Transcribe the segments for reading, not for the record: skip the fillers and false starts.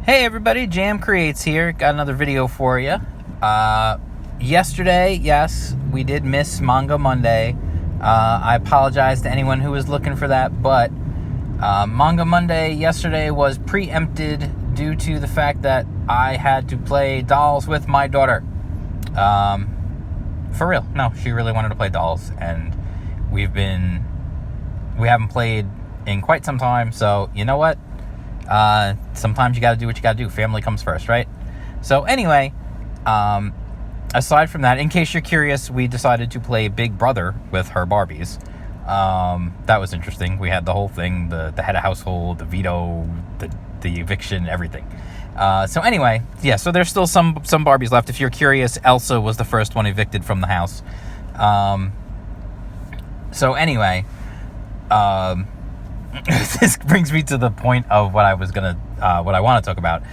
Hey everybody, Jam Creates here. Got another video for you. Yesterday, yes, we did miss Manga Monday. I apologize to anyone who was looking for that, but Manga Monday yesterday was preempted due to the fact that I had to play dolls with my daughter. For real, no, she really wanted to play dolls, and we haven't played in quite some time, so you know what? Sometimes you gotta do what you gotta do. Family comes first, right? So anyway, aside from that, in case you're curious, we decided to play Big Brother with her Barbies. That was interesting. We had the whole thing, the head of household, the veto, the eviction, everything. So anyway, yeah, so there's still some Barbies left. If you're curious, Elsa was the first one evicted from the house. So anyway, this brings me to the point of what I want to talk about.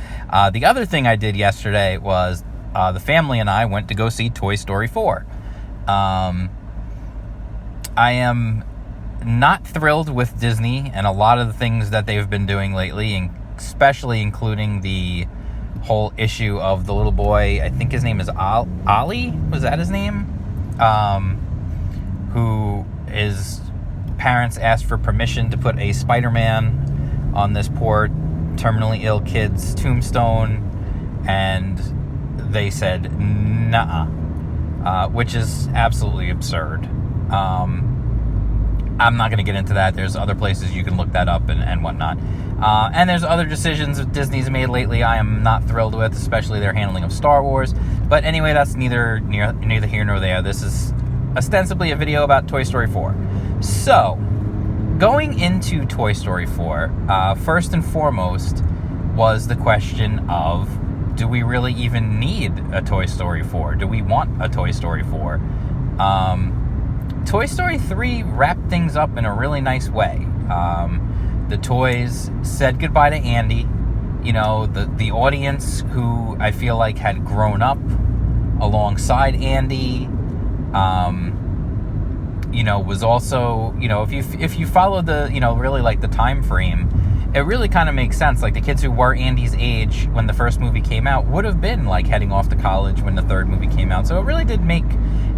The other thing I did yesterday was the family and I went to go see Toy Story 4. I am not thrilled with Disney and a lot of the things that they've been doing lately, and especially including the whole issue of the little boy, I think his name is Ollie, was that his name? Who is... Parents asked for permission to put a Spider-Man on this poor terminally ill kid's tombstone, and they said nuh-uh, which is absolutely absurd. I'm not going to get into that. There's other places you can look that up and whatnot. And there's other decisions that Disney's made lately I am not thrilled with, especially their handling of Star Wars. But anyway, that's neither here nor there. This is ostensibly a video about Toy Story 4. So, going into Toy Story 4, first and foremost was the question of, do we really even need a Toy Story 4? Do we want a Toy Story 4? Toy Story 3 wrapped things up in a really nice way. The toys said goodbye to Andy. You know, the audience who I feel like had grown up alongside Andy, was also, if you follow the, really like the time frame, it really kind of makes sense. Like the kids who were Andy's age when the first movie came out would have been like heading off to college when the third movie came out. So it really did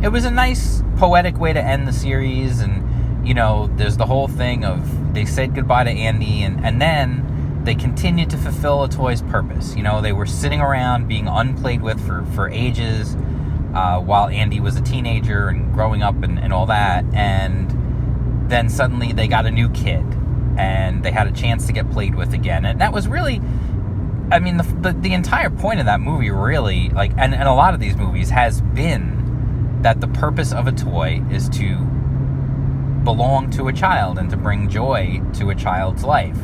it was a nice poetic way to end the series. And, there's the whole thing of they said goodbye to Andy and then they continued to fulfill a toy's purpose. They were sitting around being unplayed with for ages, while Andy was a teenager and growing up and all that, and then suddenly they got a new kid and they had a chance to get played with again. And that was really, the entire point of that movie really, like, and a lot of these movies has been that the purpose of a toy is to belong to a child and to bring joy to a child's life.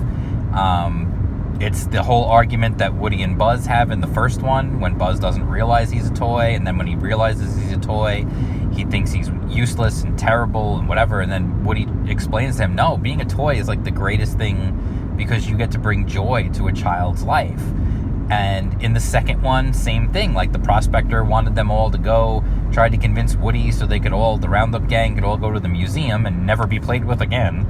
It's the whole argument that Woody and Buzz have in the first one, when Buzz doesn't realize he's a toy, and then when he realizes he's a toy, he thinks he's useless and terrible and whatever, and then Woody explains to him, no, being a toy is like the greatest thing because you get to bring joy to a child's life. And in the second one, same thing, like the prospector wanted them all to go, tried to convince Woody so they could the Roundup gang could all go to the museum and never be played with again.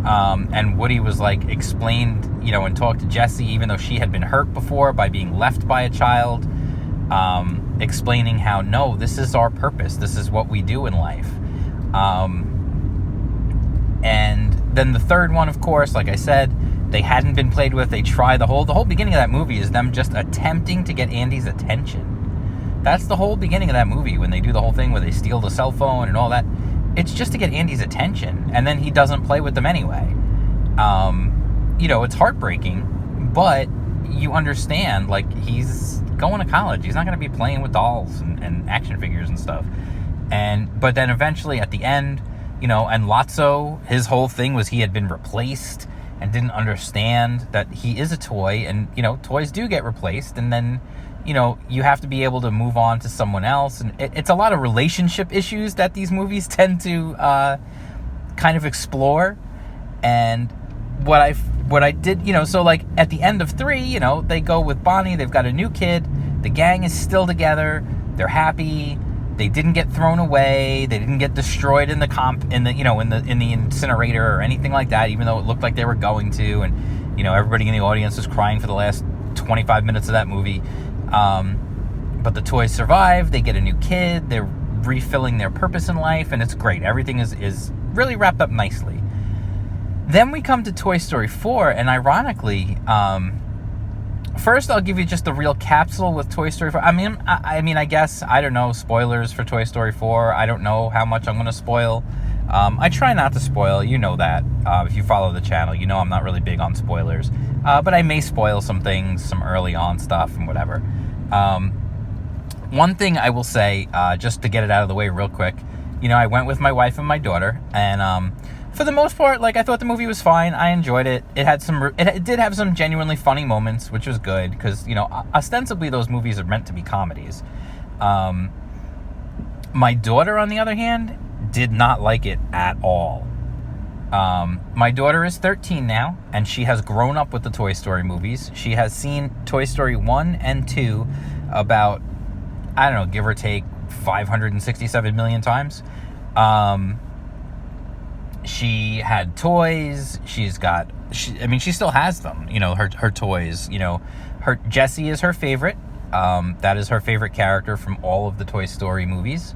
And Woody was like explained, and talked to Jessie, even though she had been hurt before by being left by a child, explaining how, no, this is our purpose. This is what we do in life. And then the third one, of course, like I said, they hadn't been played with. They try the whole beginning of that movie is them just attempting to get Andy's attention. That's the whole beginning of that movie, when they do the whole thing where they steal the cell phone and all that. It's just to get Andy's attention, and then he doesn't play with them anyway. It's heartbreaking, but you understand, like, he's going to college. He's not going to be playing with dolls and action figures and stuff. But then eventually at the end, and Lotso, his whole thing was he had been replaced and didn't understand that he is a toy, and, toys do get replaced, and then, you have to be able to move on to someone else. And it's a lot of relationship issues that these movies tend to kind of explore. And what I did, so like at the end of 3, they go with Bonnie, they've got a new kid, the gang is still together, they're happy, they didn't get thrown away, they didn't get destroyed in the incinerator or anything like that, even though it looked like they were going to. And everybody in the audience was crying for the last 25 minutes of that movie. But the toys survive. They get a new kid. They're refilling their purpose in life, and it's great. Everything is really wrapped up nicely. Then we come to Toy Story 4, and ironically, first I'll give you just the real capsule with Toy Story 4. I mean, I guess, I don't know, spoilers for Toy Story 4. I don't know how much I'm going to spoil. I try not to spoil, you know that. If you follow the channel, you know I'm not really big on spoilers. But I may spoil some things, some early on stuff and whatever. One thing I will say, just to get it out of the way real quick, I went with my wife and my daughter, and for the most part, I thought the movie was fine. I enjoyed it. It did have some genuinely funny moments, which was good, because, ostensibly those movies are meant to be comedies. My daughter, on the other hand, did not like it at all. My daughter is 13 now, and she has grown up with the Toy Story movies. She has seen Toy Story 1 and 2 about, I don't know, give or take 567 million times. She had toys. She still has them, her toys. Jessie is her favorite. That is her favorite character from all of the Toy Story movies.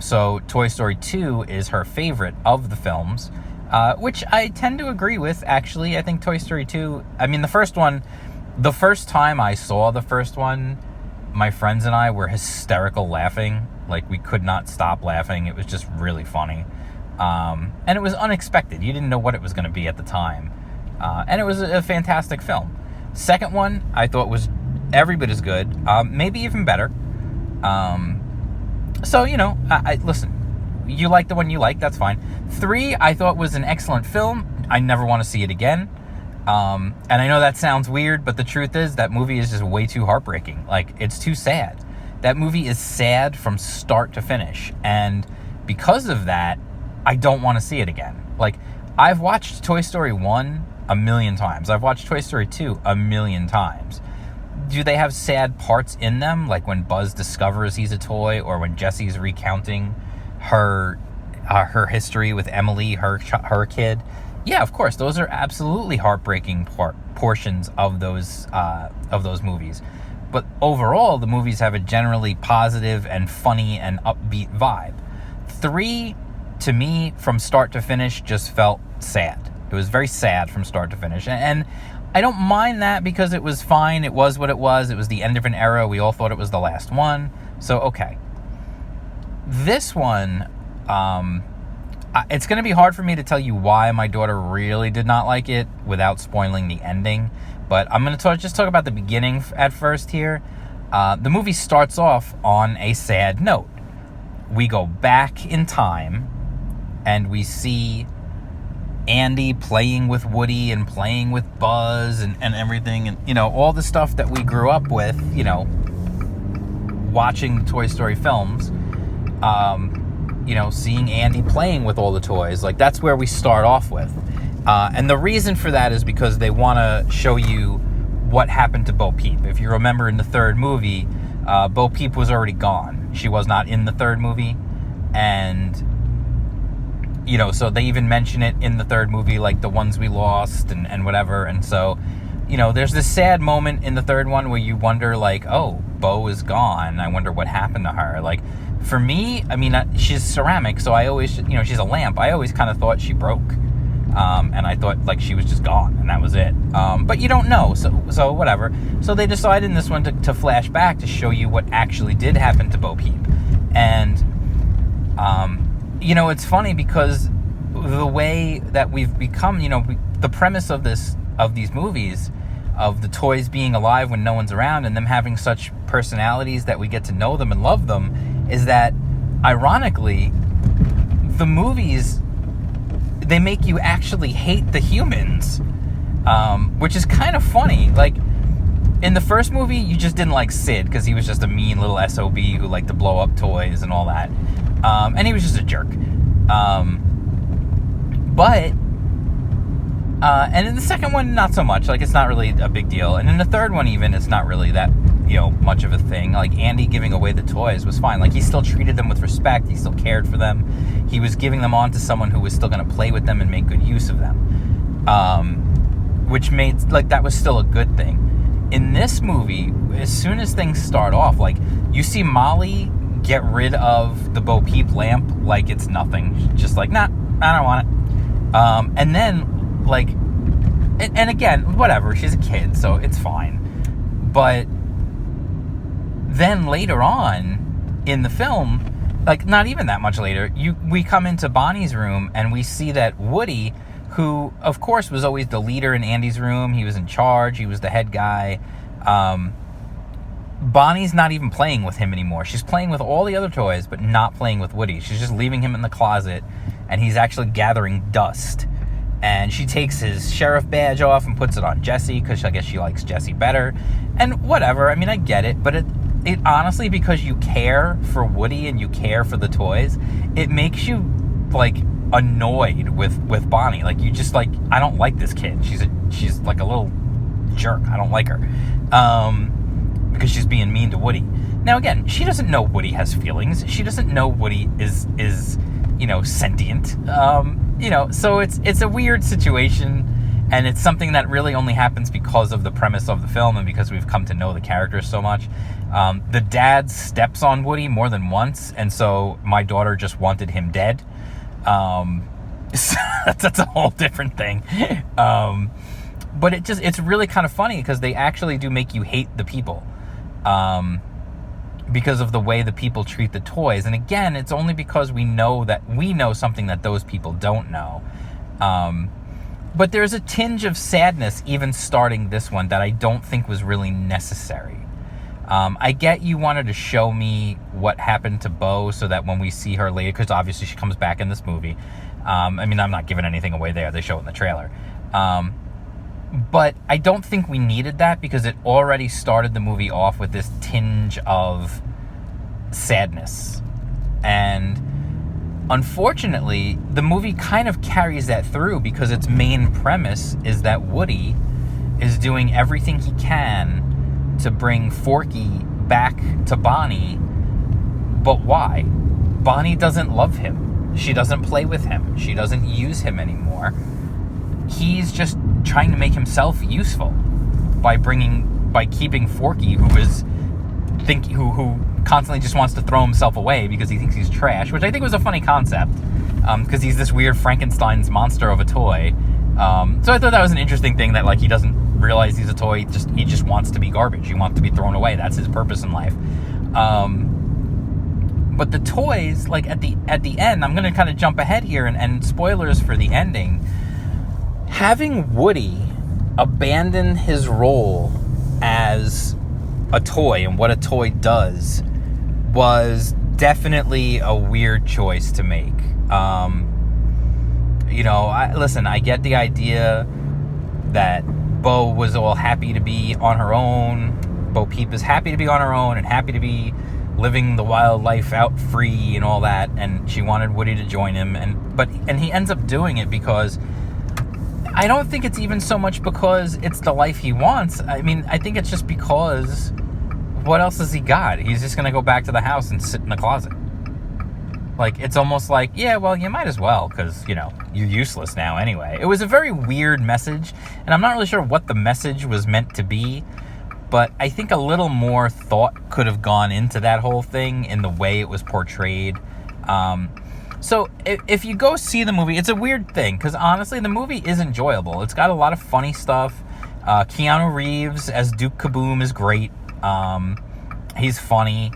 So Toy Story 2 is her favorite of the films, which I tend to agree with, actually. I think Toy Story 2, the first time I saw the first one, my friends and I were hysterical laughing. We could not stop laughing. It was just really funny. And it was unexpected. You didn't know what it was going to be at the time. And it was a fantastic film. Second one, I thought was every bit as good, maybe even better. So, listen, you like the one you like, that's fine. 3, I thought was an excellent film. I never want to see it again. And I know that sounds weird, but the truth is that movie is just way too heartbreaking. It's too sad. That movie is sad from start to finish. And because of that, I don't want to see it again. I've watched Toy Story 1 a million times. I've watched Toy Story 2 a million times. Do they have sad parts in them? When Buzz discovers he's a toy, or when Jessie's recounting her history with Emily, her kid? Yeah, of course. Those are absolutely heartbreaking portions of those movies. But overall, the movies have a generally positive and funny and upbeat vibe. 3, to me, from start to finish, just felt sad. It was very sad from start to finish. And I don't mind that, because it was fine. It was what it was. It was the end of an era. We all thought it was the last one. So, okay. This one, it's going to be hard for me to tell you why my daughter really did not like it without spoiling the ending. But I'm going to just talk about the beginning at first here. The movie starts off on a sad note. We go back in time, and we see Andy playing with Woody and playing with Buzz and everything, and all the stuff that we grew up with, watching Toy Story films, seeing Andy playing with all the toys. That's where we start off with, and the reason for that is because they want to show you what happened to Bo Peep. If you remember, in the third movie, Bo Peep was already gone. She was not in the third movie, and so they even mention it in the third movie, the ones we lost and whatever. And so, there's this sad moment in the third one where you wonder, oh, Bo is gone. I wonder what happened to her. For me, she's ceramic, so I always, she's a lamp. I always kind of thought she broke. And I thought, she was just gone, and that was it. But you don't know, so whatever. So they decided in this one to flash back to show you what actually did happen to Bo Peep. And, it's funny because the way that we've become, the premise of these movies, of the toys being alive when no one's around and them having such personalities that we get to know them and love them, is that, ironically, the movies, they make you actually hate the humans, which is kind of funny. In the first movie, you just didn't like Sid because he was just a mean little SOB who liked to blow up toys and all that. And he was just a jerk. And in the second one, not so much. It's not really a big deal. And in the third one, even, it's not really that, much of a thing. Andy giving away the toys was fine. He still treated them with respect. He still cared for them. He was giving them on to someone who was still going to play with them and make good use of them. Which made, that was still a good thing. In this movie, as soon as things start off, like, you see Molly get rid of the Bo Peep lamp like it's nothing. She's just like, nah, I don't want it. And then, like, and again, whatever, she's a kid, so it's fine. But then later on in the film, like, not even that much later, we come into Bonnie's room and we see that Woody, who, of course, was always the leader in Andy's room, he was in charge, he was the head guy, Bonnie's not even playing with him anymore. She's playing with all the other toys, but not playing with Woody. She's just leaving him in the closet, and he's actually gathering dust. And she takes his sheriff badge off and puts it on Jessie, because I guess she likes Jessie better. And whatever, I mean, I get it, but it honestly, because you care for Woody and you care for the toys, it makes you, like, annoyed with Bonnie. Like, you just, like, I don't like this kid. She's like a little jerk. I don't like her. Because she's being mean to Woody. Now, again, she doesn't know Woody has feelings. She doesn't know Woody is sentient. So it's a weird situation, and it's something that really only happens because of the premise of the film and because we've come to know the characters so much. The dad steps on Woody more than once, and so my daughter just wanted him dead. So that's a whole different thing. But it's really kind of funny because they actually do make you hate the people. Because of the way the people treat the toys. And again, it's only because we know something that those people don't know. But there's a tinge of sadness even starting this one that I don't think was really necessary. I get you wanted to show me what happened to Bo so that when we see her later, because obviously she comes back in this movie. I mean, I'm not giving anything away there. They show it in the trailer. But I don't think we needed that because it already started the movie off with this tinge of sadness. And unfortunately, the movie kind of carries that through because its main premise is that Woody is doing everything he can to bring Forky back to Bonnie. But why? Bonnie doesn't love him. She doesn't play with him. She doesn't use him anymore. He's just trying to make himself useful by keeping Forky, who constantly just wants to throw himself away because he thinks he's trash, which I think was a funny concept, because he's this weird Frankenstein's monster of a toy. So I thought that was an interesting thing, that, like, he doesn't realize he's a toy. He just wants to be garbage. He wants to be thrown away. That's his purpose in life. But the toys, like, at the end, I'm going to kind of jump ahead here and spoilers for the ending. Having Woody abandon his role as a toy and what a toy does was definitely a weird choice to make. I get the idea that Bo was all happy to be on her own. Bo Peep is happy to be on her own and happy to be living the wild life out free and all that, and she wanted Woody to join him, and he ends up doing it because I don't think it's even so much because it's the life he wants. I mean, I think it's just because what else has he got? He's just going to go back to the house and sit in the closet. Like, it's almost like, yeah, well, you might as well, because, you're useless now anyway. It was a very weird message, and I'm not really sure what the message was meant to be, but I think a little more thought could have gone into that whole thing in the way it was portrayed. So if you go see the movie, it's a weird thing, because honestly, the movie is enjoyable. It's got a lot of funny stuff. Keanu Reeves as Duke Kaboom is great. He's funny.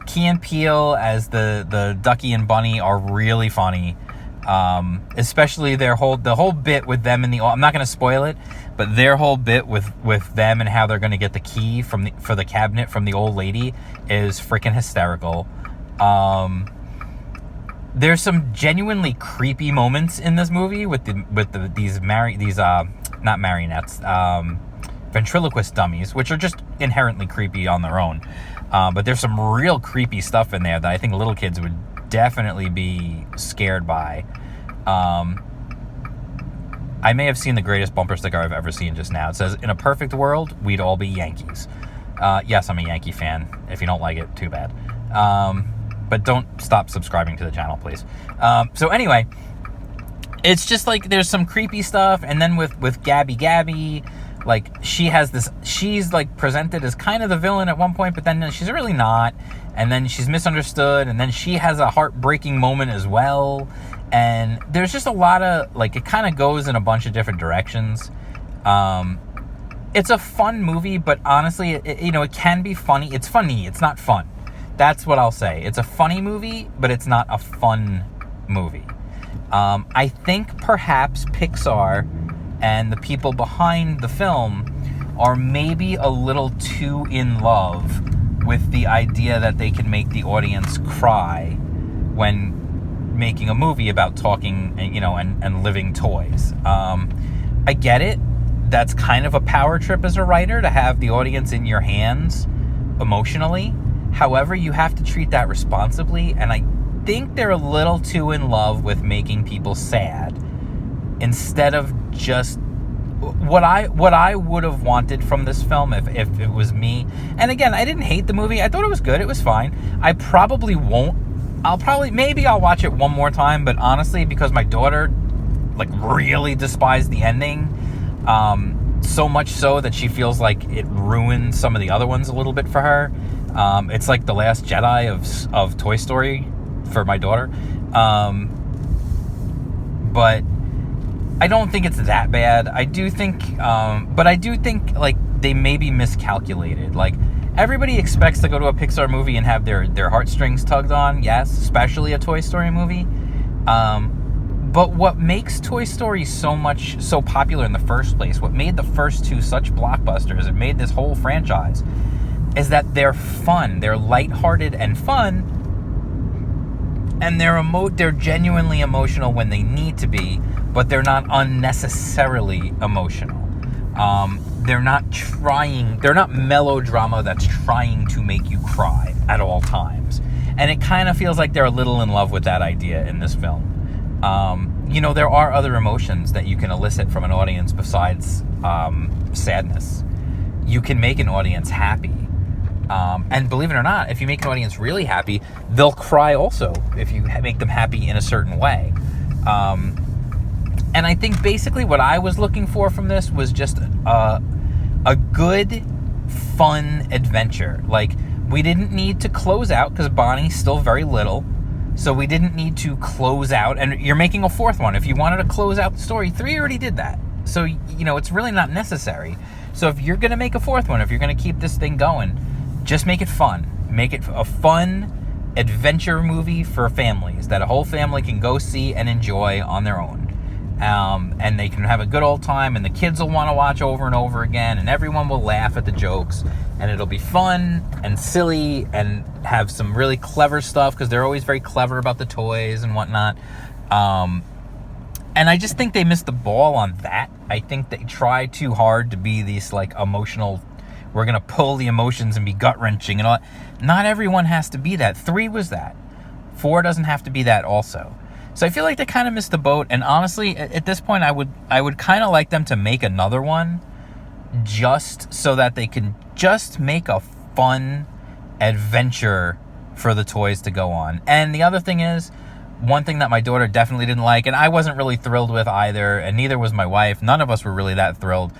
Key and Peele as the Ducky and Bunny are really funny. Especially the whole bit with them in the, I'm not going to spoil it, but their whole bit with them and how they're going to get the key for the cabinet from the old lady is freaking hysterical. There's some genuinely creepy moments in this movie with these not marionettes, ventriloquist dummies, which are just inherently creepy on their own. But there's some real creepy stuff in there that I think little kids would definitely be scared by. I may have seen the greatest bumper sticker I've ever seen just now. It says, "In a perfect world, we'd all be Yankees." Yes, I'm a Yankee fan. If you don't like it, too bad. But don't stop subscribing to the channel, please. So anyway, it's just like there's some creepy stuff, and then with Gabby, like she's like presented as kind of the villain at one point, but then she's really not, and then she's misunderstood, and then she has a heartbreaking moment as well, and there's just a lot of, like, it kind of goes in a bunch of different directions. It's a fun movie, but honestly, it can be funny. It's funny, it's not fun. That's what I'll say. It's a funny movie, but it's not a fun movie. I think perhaps Pixar and the people behind the film are maybe a little too in love with the idea that they can make the audience cry when making a movie about talking, and living toys. I get it. That's kind of a power trip as a writer, to have the audience in your hands emotionally. However, you have to treat that responsibly, and I think they're a little too in love with making people sad instead of just what I would have wanted from this film if it was me. And again, I didn't hate the movie. I thought it was good. It was fine. I'll watch it one more time, but honestly, because my daughter like really despised the ending, so much so that she feels like it ruined some of the other ones a little bit for her. It's like the Last Jedi of Toy Story for my daughter. But I don't think it's that bad. I do think like they maybe miscalculated. Like, everybody expects to go to a Pixar movie and have their heartstrings tugged on. Yes, especially a Toy Story movie. But what makes Toy Story so popular in the first place, what made the first two such blockbusters, it made this whole franchise, is that they're fun. They're lighthearted and fun, and they're genuinely emotional when they need to be, but they're not unnecessarily emotional. They're not melodrama that's trying to make you cry at all times. And it kind of feels like they're a little in love with that idea in this film. There are other emotions that you can elicit from an audience besides sadness. You can make an audience happy. And believe it or not, if you make an audience really happy, they'll cry also if you make them happy in a certain way. And I think basically what I was looking for from this was just a good, fun adventure. Like, we didn't need to close out because Bonnie's still very little. So we didn't need to close out. And you're making a fourth one. If you wanted to close out the story, 3 already did that. So, it's really not necessary. So if you're going to make a fourth one, if you're going to keep this thing going, just make it fun. Make it a fun adventure movie for families that a whole family can go see and enjoy on their own. And they can have a good old time, and the kids will want to watch over and over again, and everyone will laugh at the jokes, and it'll be fun and silly and have some really clever stuff, because they're always very clever about the toys and whatnot. And I just think they missed the ball on that. I think they try too hard to be these like emotional, we're going to pull the emotions and be gut-wrenching and all that. Not everyone has to be that. 3 was that. 4 doesn't have to be that also. So I feel like they kind of missed the boat. And honestly, at this point, I would kind of like them to make another one, just so that they can just make a fun adventure for the toys to go on. And the other thing is, one thing that my daughter definitely didn't like, and I wasn't really thrilled with either, and neither was my wife, none of us were really that thrilled,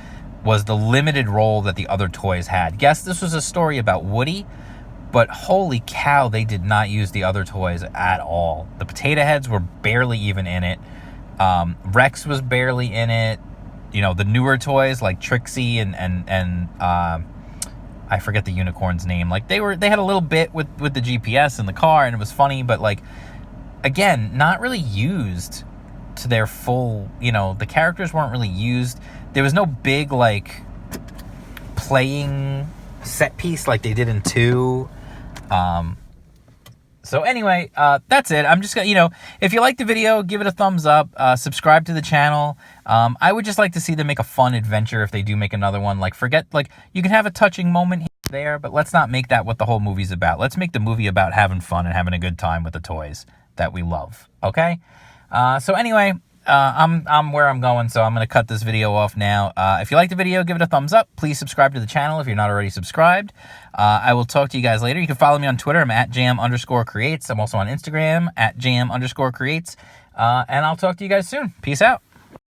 was the limited role that the other toys had. Yes, this was a story about Woody, but holy cow, they did not use the other toys at all. The Potato Heads were barely even in it. Rex was barely in it. The newer toys like Trixie and I forget the unicorn's name. Like, they had a little bit with the GPS in the car, and it was funny, but like, again, not really used to their full, the characters weren't really used. There was no big like playing set piece like they did in 2. So anyway, that's it. I'm just gonna, if you like the video, give it a thumbs up, subscribe to the channel. I would just like to see them make a fun adventure if they do make another one. Like, you can have a touching moment here and there, but let's not make that what the whole movie's about. Let's make the movie about having fun and having a good time with the toys that we love. Okay? So anyway, I'm where I'm going, so I'm going to cut this video off now. If you like the video, give it a thumbs up. Please subscribe to the channel if you're not already subscribed. I will talk to you guys later. You can follow me on Twitter. I'm at jam_creates. I'm also on Instagram at jam_creates. And I'll talk to you guys soon. Peace out.